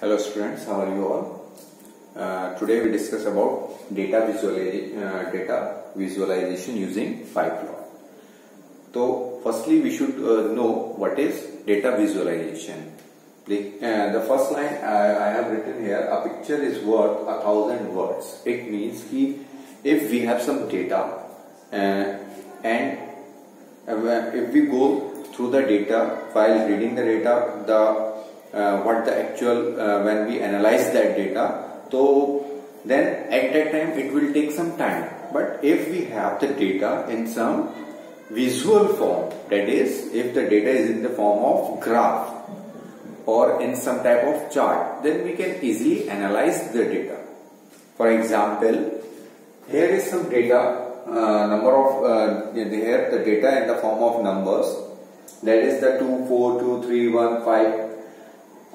Hello students, how are you all? Today we discuss about data visualization using PyPlot. So firstly we should know what is data visualization. The first line I have written here, a picture is worth 1,000 words. It means if we have some data and if we go through the data, while reading the data, what the actual when we analyze that data, so then at that time it will take some time. But if we have the data in some visual form, that is if the data is in the form of graph or in some type of chart, then we can easily analyze the data. For example, here is some data, here the data in the form of numbers, that is the 2, 4, 2, 3, 1, 5.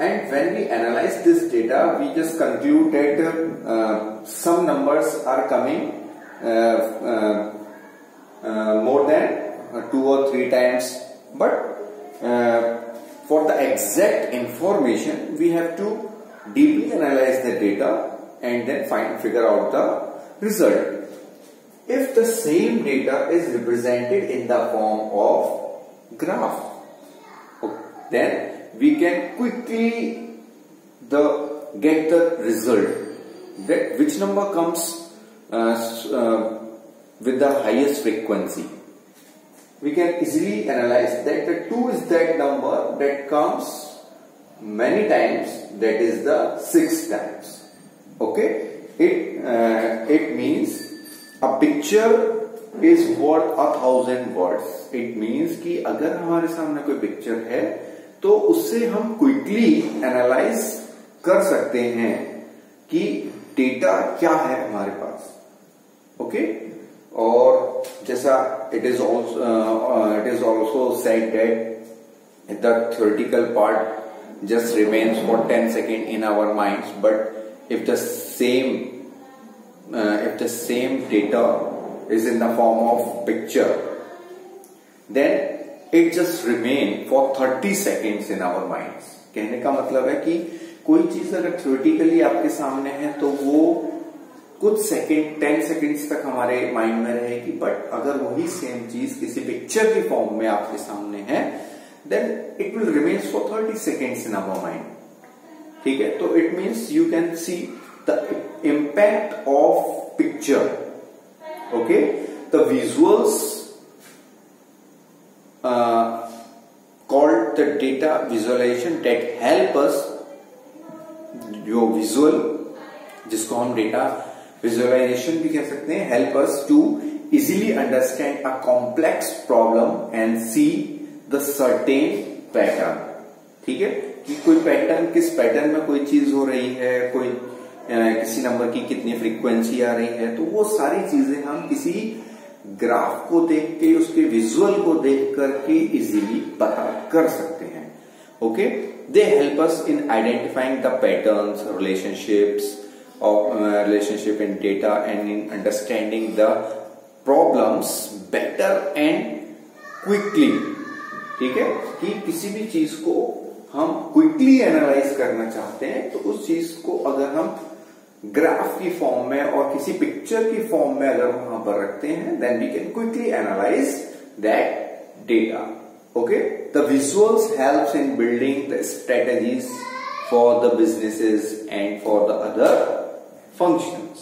And when we analyze this data, we just conclude that some numbers are coming more than 2 or 3 times. But for the exact information, we have to deeply analyze the data and then figure out the result. If the same data is represented in the form of graph, then we can quickly get the result, that which number comes with the highest frequency. We can easily analyze that the 2 is that number that comes many times, that is the 6 times. Okay, it means a picture is worth 1,000 words. It means कि अगर हमारे सामने कोई picture है तो उससे हम quickly analyse कर सकते हैं कि डेटा क्या है हमारे पास. ओके, और जैसा it is also said that the theoretical part just remains for 10 seconds in our minds, but if the same data is in the form of picture, then it just remain for 30 seconds in our minds. कहने का मतलब है कि कोई चीज अगर theoretically आपके सामने है तो वो कुछ सेकंड 10 सेकंड्स तक हमारे माइंड में रहेगी. बट अगर वही सेम चीज किसी पिक्चर की फॉर्म में आपके सामने है, then it will remain for 30 seconds in our mind. ठीक है, तो it means you can see the impact of picture. Okay, the visuals called the data visualization that help us, जो विजुअल जिसको हम डेटा विजुअलाइजेशन भी कह सकते हैं, help us to easily understand a complex problem and see the certain pattern. ठीक है, कि कोई पैटर्न, किस पैटर्न में कोई चीज हो रही है, कोई किसी नंबर की कितनी फ्रीक्वेंसी आ रही है, तो वो सारी चीजें हम किसी ग्राफ को देख के, उसके विजुअल को देख करके इजीली पता कर सकते हैं. Okay, they help us in identifying the patterns, relationship in data and in understanding the problems better and quickly. ठीक है, कि किसी भी चीज को हम क्विकली एनालाइज करना चाहते हैं तो उस चीज को अगर हम ग्राफ की फॉर्म में और किसी पिक्चर की फॉर्म में अगर वहां पर रखते हैं, then we can quickly analyse that data. Okay, the visuals helps in building the strategies for the businesses and for the other functions.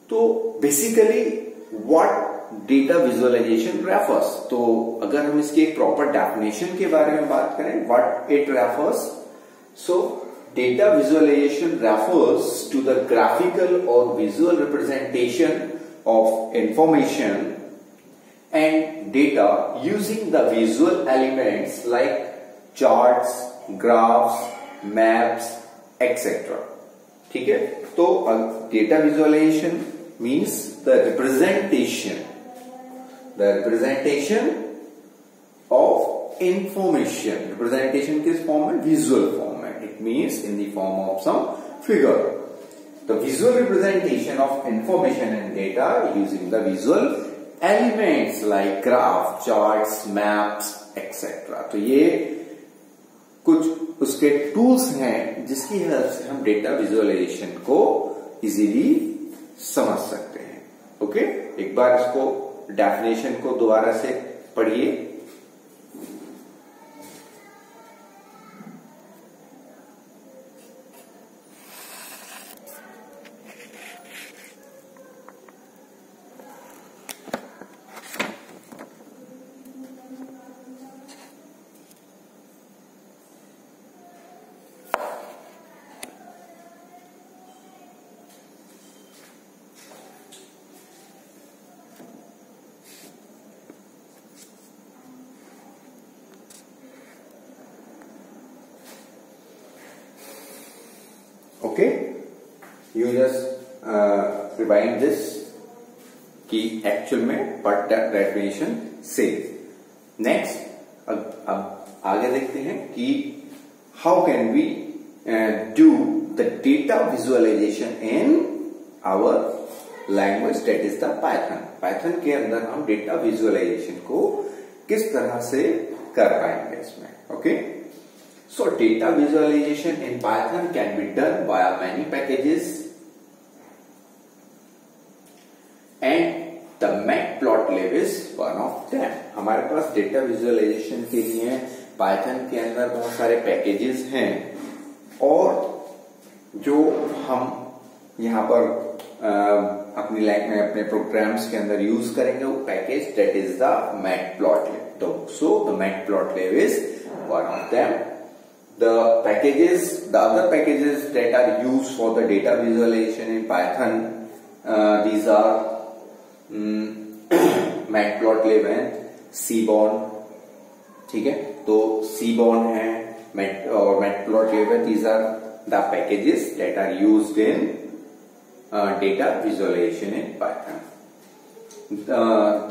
तो basically what data visualisation refers, तो अगर हम इसकी एक प्रॉपर डेफिनेशन के बारे में बात करें, what it refers, so data visualization refers to the graphical or visual representation of information and data using the visual elements like charts, graphs, maps, etc. ठीक है, तो data visualization means the representation of information. Representation किस form में? Visual form. It means in the form of some figure. The visual representation of information and data using the visual elements like graph, charts, maps, etc. तो ये कुछ उसके उसके tools हैं जिसकी help से हम डेटा विजुअलाइजेशन को इजीली समझ सकते हैं। ओके, एक बार इसको डेफिनेशन को दोबारा से पढ़िए। Okay, you just rewind this कि एक्चुअल में व्हाट दैट डेफिनेशन से। नेक्स्ट अब आगे देखते हैं कि how can we do the data visualization in our language that is the Python. Python के अंदर हम डेटा विजुअलाइजेशन को किस तरह से कर पाएंगे इसमें। Okay, so data visualization in Python can be done via many packages and the matplotlib is one of them। हमारे पास डेटा विजुअलाइजेशन के लिए Python के अंदर बहुत सारे पैकेजेस हैं और जो हम यहाँ पर अपने प्रोग्राम्स के अंदर यूज करेंगे वो package that is the matplotlib। so the matplotlib is one of them। The other packages that are used for the data visualization in Python, these are matplotlib and seaborn। ठीक है, तो seaborn है और matplotlib है, these are the packages that are used in data visualization in Python।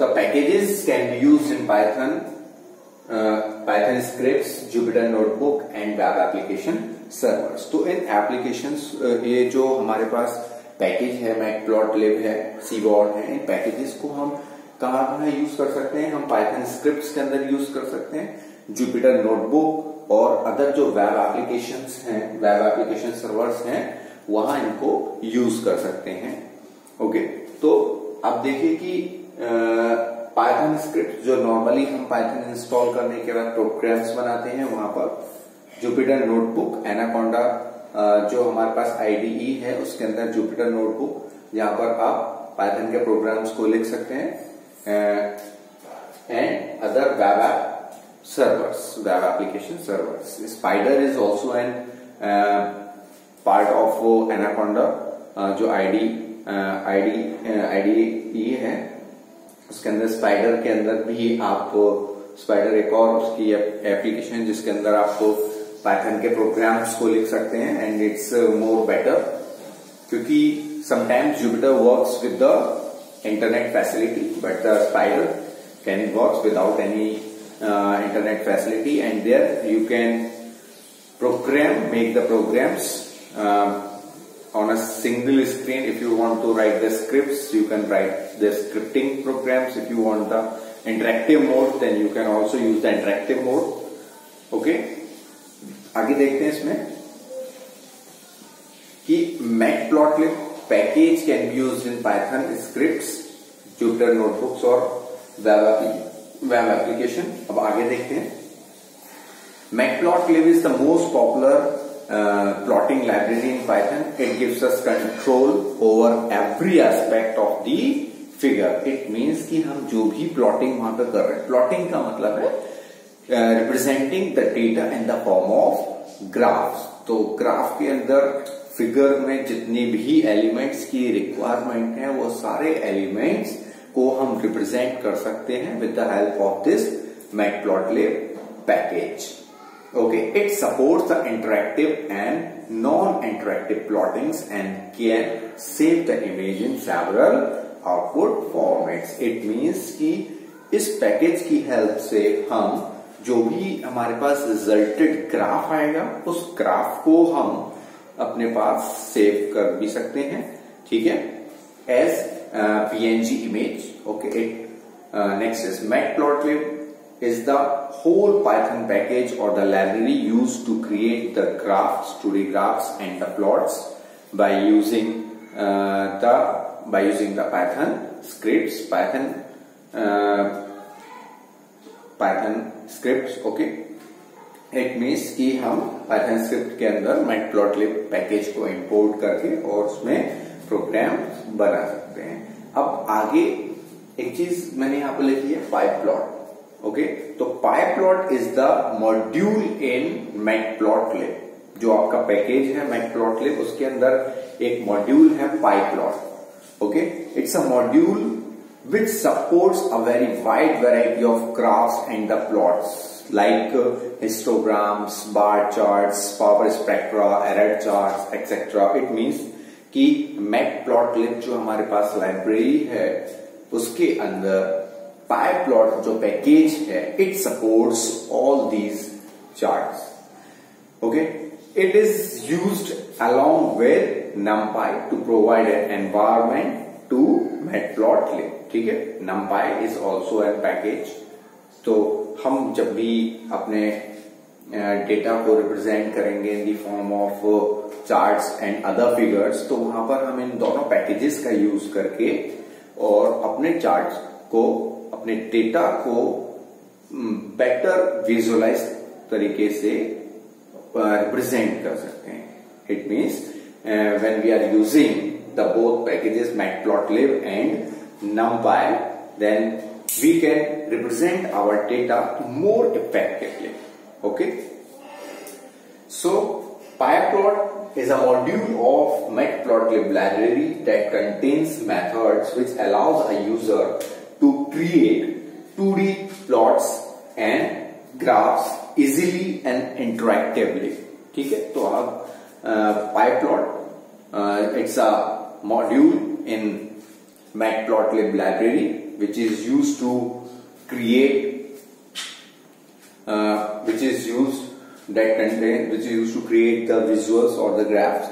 The packages can be used in Python Python scripts, Jupyter notebook and web application servers। तो इन applications ये जो हमारे पास पैकेज है, matplotlib है, seaborne है, इन packages को हम कहाँ यूज कर सकते हैं? हम पाइथन स्क्रिप्ट्स के अंदर यूज कर सकते हैं, जुपिटर नोटबुक और अदर जो वेब एप्लीकेशंस हैं, वेब एप्लीकेशन सर्वर्स हैं, वहां इनको यूज कर सकते हैं। ओके, तो अब देखिए कि पाइथन स्क्रिप्ट जो नॉर्मली हम पाइथन इंस्टॉल करने के बाद प्रोग्राम्स बनाते हैं, वहां पर जुपिटर नोटबुक, एनाकोंडा जो हमारे पास आईडीई है उसके अंदर जुपिटर नोटबुक, जहां पर आप पाइथन के प्रोग्राम्स को लिख सकते हैं, and other web app servers, web application servers. Spider is also an part of anaconda, जो आईडीई है उसके अंदर, स्पाइडर के अंदर भी आप, स्पाइडर एक और उसकी एप्लीकेशन जिसके अंदर आपको पाइथन के प्रोग्राम्स को लिख सकते हैं, एंड इट्स मोर बेटर क्योंकि sometimes Jupyter works with the internet facility but the Spyder can works without any internet facility, and there you can make the programs on a single screen. If you want to write the scripts, you can write the scripting programs. If you want the interactive mode, then you can also use the interactive mode। Okay, आगे देखते हैं इसमें कि matplotlib package can be used in Python scripts, Jupyter notebooks और web application। अब आगे देखते हैं, matplotlib is the most popular plotting library in Python। It gives us control over every aspect of the figure। It means कि हम जो भी plotting वहां पर कर रहे हैं, plotting का मतलब है representing the data in the form of graphs। तो ग्राफ के अंदर फिगर में जितने भी एलिमेंट्स की रिक्वायरमेंट है वो सारे एलिमेंट्स को हम रिप्रेजेंट कर सकते हैं with the help of this matplotlib package. Okay, it supports the interactive and non-interactive plottings and can save the image in several output formats। It means कि इस पैकेज की हेल्प से हम जो भी हमारे पास रिजल्टेड ग्राफ आएगा उस ग्राफ को हम अपने पास सेव कर भी सकते हैं। ठीक है, as PNG image. Okay, next is matplotlib is the whole Python package or the library used to create the graphs, 2D graphs and the plots by using the Python scripts, Python scripts. Okay, it means कि हम Python script के अंदर matplotlib package को import करके और उसमें programme बना सकते हैं। अब आगे एक चीज मैंने यहाँ पे लिखी है पाइप्लॉट। ओके, तो pyplot is the module in matplotlib. जो आपका पैकेज है मैटप्लॉटलिब, उसके अंदर एक मॉड्यूल है pyplot. Okay, it's a module which supports a very wide variety of graphs and the plots like histograms, bar charts, power spectra, error charts, etc. It means कि matplotlib जो हमारे पास library है उसके अंदर पाइप्लॉट जो पैकेज है, it supports all these charts. Okay, it is used along with NumPy to provide an environment to matplotlib. ठीक है, NumPy is also a package। तो हम जब भी अपने डेटा को रिप्रेजेंट करेंगे in the form of charts and other figures, तो वहां पर हम इन दोनों पैकेजेस का यूज करके और अपने चार्ट्स को, अपने डेटा को बेटर विजुअलाइज तरीके से रिप्रेजेंट कर सकते हैं। It means when we are using the both packages matplotlib and NumPy, then we can represent our data more effectively. Okay, so PyPlot is a module of matplotlib library that contains methods which allows a user to create 2D plots and graphs easily and interactively. ठीक है, तो अब PyPlot it's a module in matplotlib library which is used to create which is used to create the visuals or the graphs,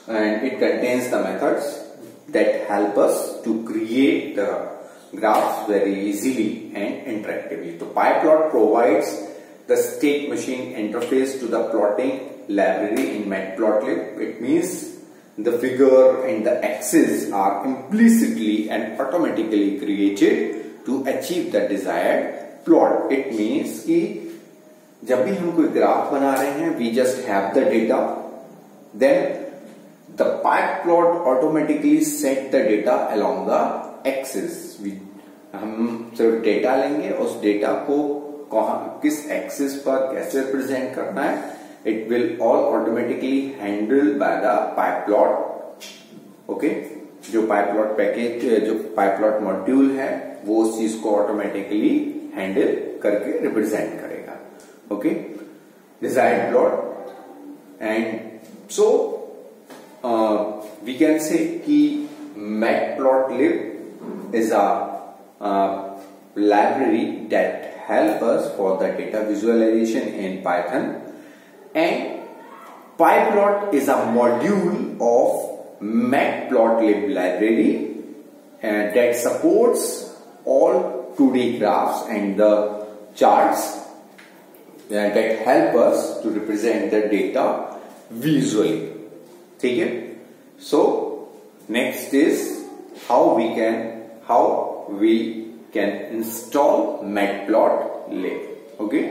and it contains the methods that help us to create the graphs very easily and interactively. So PyPlot provides the state machine interface to the plotting library in matplotlib. It means the figure and the axis are implicitly and automatically created to achieve the desired plot. It means कि जब भी हम कोई graph बना रहे हैं, we just have the data, then the PyPlot automatically set the data along the axis. हम सिर्फ डेटा लेंगे, उस डेटा को किस एक्सिस पर कैसे रिप्रेजेंट करना है, it will all automatically handled by the PyPlot. Okay, जो PyPlot पैकेज, जो PyPlot मॉड्यूल है, वो उस चीज को ऑटोमेटिकली हैंडल करके रिप्रेजेंट करेगा। Okay, desired plot. And so we can say कि matplotlib is a library that help us for the data visualization in Python, and PyPlot is a module of matplotlib library that supports all 2D graphs and the charts that help us to represent the data visually. ठीक है, so next is how we can install matplotlib. Okay.